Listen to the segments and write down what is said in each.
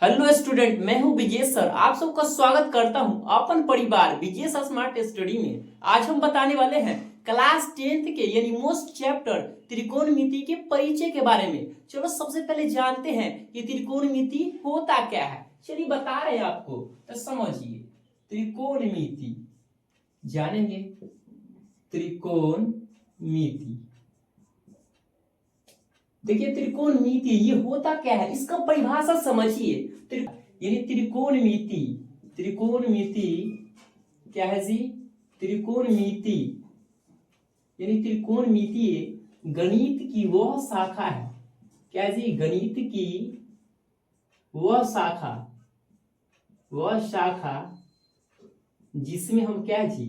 Hello student, मैं हूं विजय sir. आप सबका स्वागत करता हूं अपन परिवार विजय स्मार्ट स्टडी में। आज हम बताने वाले हैं क्लास 10th के यानी मोस्ट चैप्टर त्रिकोणमिति के परिचय के बारे में। चलो सबसे पहले जानते हैं कि त्रिकोणमिति होता क्या है। चलिए बता रहे हैं आपको, तो समझिए। त्रिकोणमिति जानेंगे। त्रिकोणमिति, देखिए त्रिकोणमिति ये होता क्या है, इसका परिभाषा समझिए। यानी त्रिकोणमिति, त्रिकोणमिति क्या है जी? त्रिकोणमिति यानी त्रिकोणमिति गणित की वह शाखा है। क्या जी? गणित की वह शाखा, वह शाखा जिसमें हम क्या जी,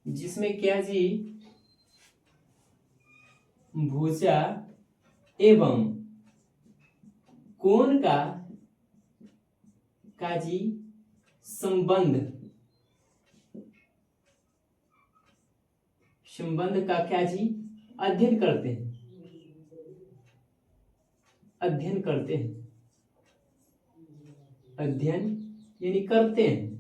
जिसमें क्या जी, भुजा एवं कोण का जी संबंध का क्या जी अध्ययन करते हैं, अध्ययन यानी करते हैं।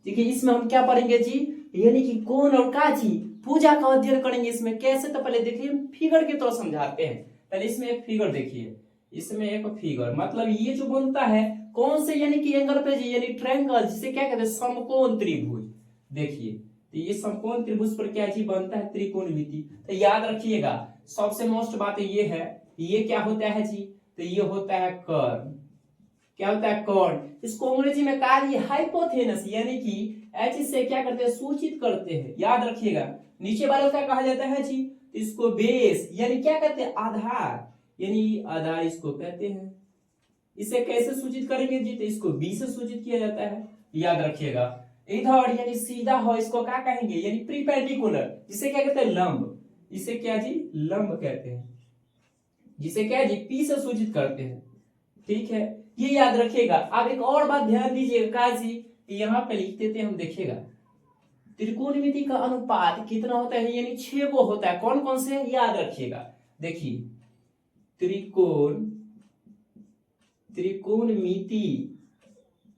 देखिए इसमें हम क्या पढ़ेंगे जी, यानी कि कोण और का जी पूजा का अध्ययन करेंगे। इसमें कैसे, तो पहले देखिए फिगर के तरह समझाते हैं। पहले इसमें एक फिगर देखिए, इसमें एक फिगर मतलब ये जो बनता है कौन से, यानी कि एंगल पे जी, यानी ट्रायंगल, जिसे क्या कहते हैं समकोण त्रिभुज। देखिए तो ये समकोण त्रिभुज पर क्या जी बनता है त्रिकोणमिति। तो याद रखिएगा, सबसे मोस्ट बात ये है, ये क्या होता है जी, तो ये होता है कर्व। क्या होता है? कर्ण। इसको अंग्रेजी में कहा है हाइपोथेनस, यानी कि एच से क्या करते हैं सूचित करते हैं। याद रखिएगा। नीचे वाले को क्या कहा जाता है जी, इसको बेस, यानी क्या कहते हैं आधार, यानी आधार इसको कहते हैं। इसे कैसे सूचित करेंगे जी, तो इसको बी से सूचित किया जाता है। याद रखिएगा। इधर यानी सीधा हो, इसको क्या कहेंगे, यानी प्रीपेंडिकुलर, जिसे क्या कहते हैं लंब। इसे क्या जी लंब कहते हैं, जिसे क्या जी पी से सूचित करते हैं। ठीक है, ये याद रखिएगा। अब एक और बात ध्यान दीजिएगा जी, यहाँ पे लिख देते हैं हम, देखिएगा त्रिकोणमिति का अनुपात कितना होता है, यानी 6 को होता है। कौन कौन से याद रखिएगा। देखिए त्रिकोणमिति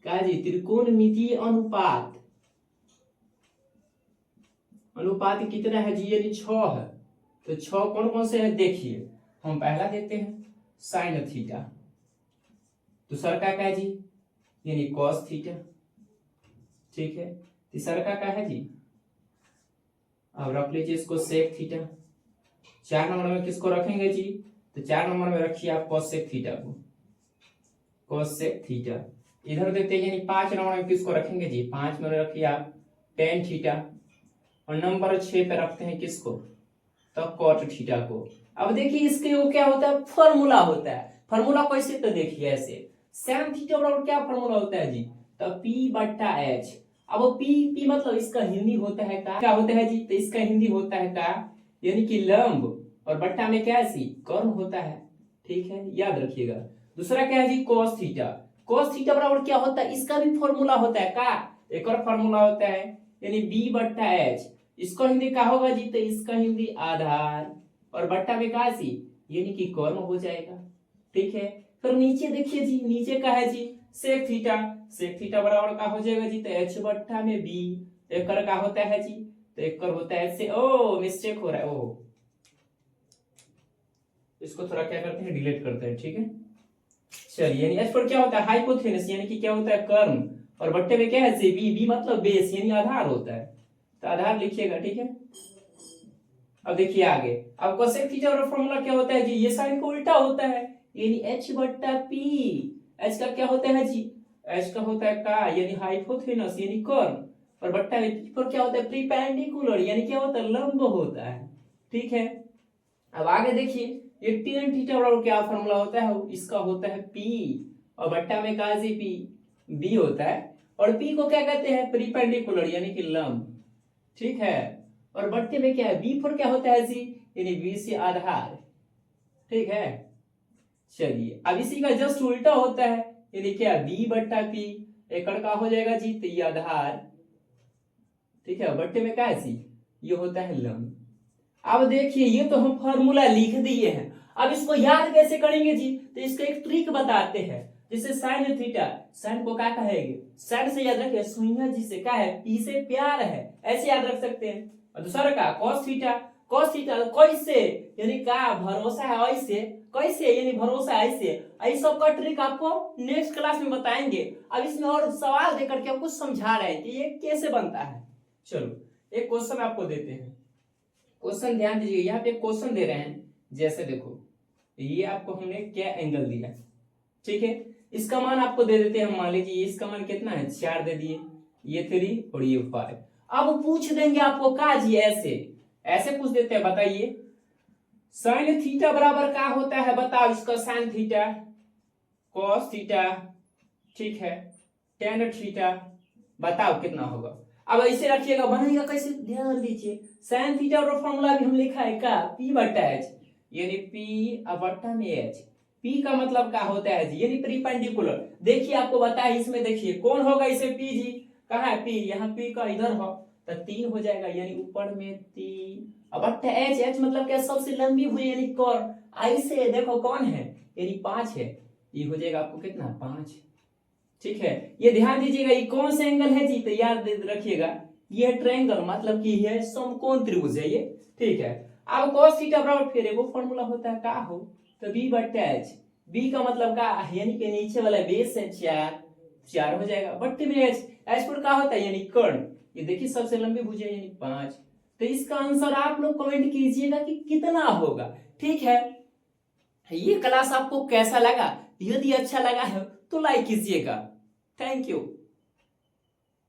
का जी त्रिकोणमिति अनुपात कितना है जी, यानी 6 है। तो 6 कौन कौन से है, देखिए हम पहला देते हैं साइन थीटा, दूसरा का है जी यानी कॉस थीटा। ठीक है, तीसरा का है जी, अब रख लीजिए इसको सेक थीटा। 4 नंबर में किसको रखेंगे जी, तो 4 नंबर में रखिए आप कॉसेक थीटा को, कॉसेक थीटा। इधर देते हैं यानी 5 नंबर में किसको रखेंगे जी, 5 में रखिए आप टेन थीटा। और नंबर 6 पे रखते हैं किसको, तो कॉट थीटा को। अब देखिए इसके वो क्या होता है, फॉर्मूला होता है। फॉर्मूला कैसे, तो देखिए ऐसे sin थीटा बराबर क्या फॉर्मूला होता है जी, तो P बट्टा H। अब वो P मतलब इसका हिंदी होता है का, क्या होता है जी, तो इसका हिंदी होता है का, यानी कि लंब, और बट्टा में क्या है सी कर्ण होता है। ठीक है, याद रखिएगा। दूसरा क्या है जी cos थीटा। cos थीटा बराबर क्या होता है, इसका भी फॉर्मूला होता है का, एक और फॉर्मूला होता है यानी B बट्टा H। इसको हिंदी क्या होगा जी, तो इसका हिंदी आधार, और बट्टा में कहा सी यानी कि कर्ण हो जाएगा। ठीक है, फिर नीचे देखिए जी, नीचे का है जी सेक थीटा। सेक थीटा बराबर का हो जाएगा जी, तो H बट्टा में B। एक कर का होता है जी, तो एक कर होता है से, ओ मिस्टेक हो रहा है, ओ इसको थोड़ा क्या करते हैं डिलीट करते हैं। ठीक है, चलिए यानी H पर क्या होता है हाइपोथेनस, यानी कि क्या होता है कर्ण, और बट्टे में क्या है जी बी मतलब बेस, यानी आधार होता है। तो आधार लिखिएगा। ठीक है, अब देखिए आगे, अब कोसेक थीटा का फॉर्मूला क्या होता है जी, ये साइन को उल्टा होता है, यानी H बट्टा P। H का क्या होता है जी, H का होता है का, यानी हाइपोथेनस यानी कर्ण, और बट्टा में पर क्या होता है प्रीपेंडिकुलर, यानी क्या होता है लंब होता है। ठीक है, अब आगे देखिए ये tan थीटा बराबर क्या फॉर्मूला होता है, इसका होता है P, और बट्टा में का जी P B होता है, और P को क्या कहते हैं प्रीपेंडिकुलर यानी कि लंब। ठीक है, और बट्टे में क्या है बी पर क्या होता है जी, यानी बी से आधार। ठीक है, चलिए अब इसी का जस्ट उल्टा होता है, यानी क्या बी बट्टा पी, एकड़ का हो जाएगा जी, तो ये आधार। ठीक है, बट्टे में क्या है सी, ये होता है लंब। अब देखिए ये तो हम फॉर्मूला लिख दिए हैं। अब इसको याद कैसे करेंगे जी, तो इसका एक ट्रिक बताते हैं। जैसे साइन थीटा, साइन को क्या कहेंगे, साइन से याद रखिए सुइया जी से क्या है, पी से प्यार है, ऐसे याद रख सकते हैं। और दूसरा का कॉस थीटा, कॉस थीटा कैसे, यानी का भरोसा है ऐसे, कैसे यानी भरोसा ऐसे। इस सब का ट्रिक आपको नेक्स्ट क्लास में बताएंगे। अब इसमें और सवाल देकर के आपको समझा रहे हैं कि ये कैसे बनता है। चलो एक क्वेश्चन आपको देते हैं, क्वेश्चन ध्यान दीजिए, यहाँ पे क्वेश्चन दे रहे हैं। जैसे देखो ये आपको हमने क्या एंगल दिया, ठीक है, इसका मान आपको दे देते हैं। मान लीजिए इसका मान कितना है, 4 दे दिए, ये 3 और ये 5। अब पूछ देंगे आपको का जी, ऐसे ऐसे पूछ देते हैं, बताइए साइन थीटा बराबर क्या होता है, बताओ इसका साइन थीटा, कॉस थीटा, ठीक है, टेन थीटा, बताओ कितना होगा। अब ऐसे रखिएगा, बनाइएगा कैसे, ध्यान दीजिए। साइन थीटा का फॉर्मूला भी हम लिखा है का, पी बटा एच, यानी पी बटा में एच। पी का मतलब क्या होता है जी, यानी परपेंडिकुलर। देखिए आपको बताया इसमें, देखिए कौन होगा इसे, पी जी, कहाँ है पी, यहाँ पी का इधर हो तो 3 हो जाएगा, यानी ऊपर में 3 बटा एच, एच मतलब क्या, सबसे लंबी भुजा यानी कोण। ऐसे देखो कौन है, यानी 5 है, ये हो जाएगा आपको कितना, 5, ठीक है। ये ध्यान दीजिएगा, ये कौन सा एंगल है जी, तो याद रखिएगा ये ट्रायंगल, मतलब कि ये समकोण त्रिभुज है ये, ठीक है। अब cos थीटा बराबर फिर एगो फार्मूला होता है का हो, तो b बटा h, b का मतलब का यानी कि नीचे वाला बेस है 4 हो जाएगा, बट्टे में h, h पर का होता है यानी कर्ण, ये देखिए सबसे लंबी भुजा यानी 5। तो इसका आंसर आप लोग कमेंट कीजिएगा कि कितना होगा, ठीक है। ये क्लास आपको कैसा लगा, यदि अच्छा लगा है तो लाइक कीजिएगा। Thank you.